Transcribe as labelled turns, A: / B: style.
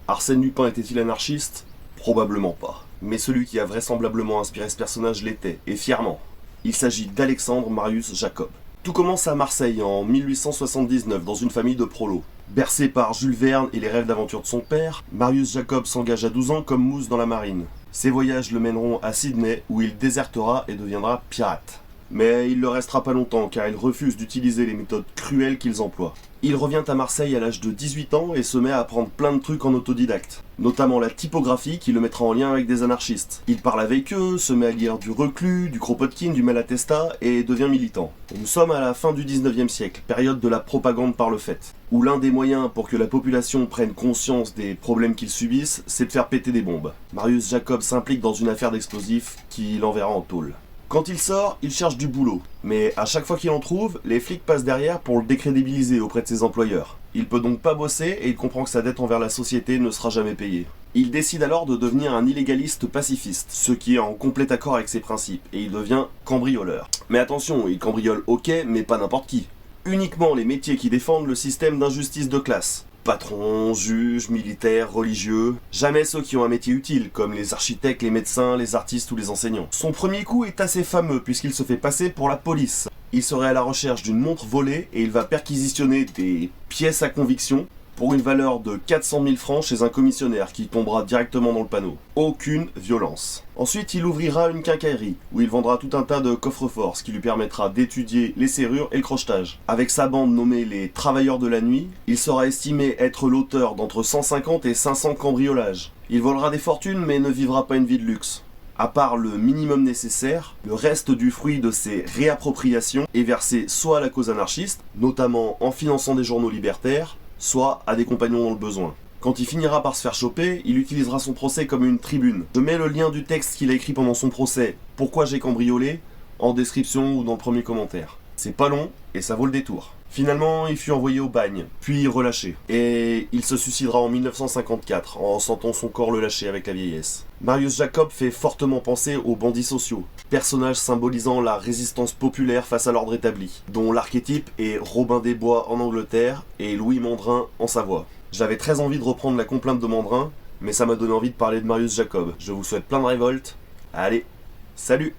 A: Arsène Lupin était-il anarchiste? Probablement pas. Mais celui qui a vraisemblablement inspiré ce personnage l'était, et fièrement. Il s'agit d'Alexandre Marius Jacob. Tout commence à Marseille en 1879 dans une famille de prolos. Bercé par Jules Verne et les rêves d'aventure de son père, Marius Jacob s'engage à 12 ans comme mousse dans la marine. Ses voyages le mèneront à Sydney où il désertera et deviendra pirate. Mais il ne le restera pas longtemps car il refuse d'utiliser les méthodes cruelles qu'ils emploient. Il revient à Marseille à l'âge de 18 ans et se met à apprendre plein de trucs en autodidacte, notamment la typographie qui le mettra en lien avec des anarchistes. Il parle avec eux, se met à lire du Reclus, du Kropotkin, du Malatesta et devient militant. Nous sommes à la fin du 19e siècle, période de la propagande par le fait, où l'un des moyens pour que la population prenne conscience des problèmes qu'ils subissent, c'est de faire péter des bombes. Marius Jacob s'implique dans une affaire d'explosifs qui l'enverra en tôle. Quand il sort, il cherche du boulot, mais à chaque fois qu'il en trouve, les flics passent derrière pour le décrédibiliser auprès de ses employeurs. Il peut donc pas bosser et il comprend que sa dette envers la société ne sera jamais payée. Il décide alors de devenir un illégaliste pacifiste, ce qui est en complet accord avec ses principes, et il devient cambrioleur. Mais attention, il cambriole ok, mais pas n'importe qui. Uniquement les métiers qui défendent le système d'injustice de classe. Patrons, juges, militaires, religieux, jamais ceux qui ont un métier utile, comme les architectes, les médecins, les artistes ou les enseignants. Son premier coup est assez fameux puisqu'il se fait passer pour la police. Il serait à la recherche d'une montre volée et il va perquisitionner des pièces à conviction pour une valeur de 400 000 francs chez un commissionnaire qui tombera directement dans le panneau. Aucune violence. Ensuite, il ouvrira une quincaillerie, où il vendra tout un tas de coffres-forts, ce qui lui permettra d'étudier les serrures et le crochetage. Avec sa bande nommée les Travailleurs de la Nuit, il sera estimé être l'auteur d'entre 150 et 500 cambriolages. Il volera des fortunes, mais ne vivra pas une vie de luxe. À part le minimum nécessaire, le reste du fruit de ces réappropriations est versé soit à la cause anarchiste, notamment en finançant des journaux libertaires, soit à des compagnons dans le besoin. Quand il finira par se faire choper, il utilisera son procès comme une tribune. Je mets le lien du texte qu'il a écrit pendant son procès, Pourquoi j'ai cambriolé, en description ou dans le premier commentaire. C'est pas long et ça vaut le détour. Finalement, il fut envoyé au bagne, puis relâché. Et il se suicidera en 1954, en sentant son corps le lâcher avec la vieillesse. Marius Jacob fait fortement penser aux bandits sociaux, personnages symbolisant la résistance populaire face à l'ordre établi, dont l'archétype est Robin des Bois en Angleterre et Louis Mandrin en Savoie. J'avais très envie de reprendre la complainte de Mandrin, mais ça m'a donné envie de parler de Marius Jacob. Je vous souhaite plein de révoltes. Allez, salut!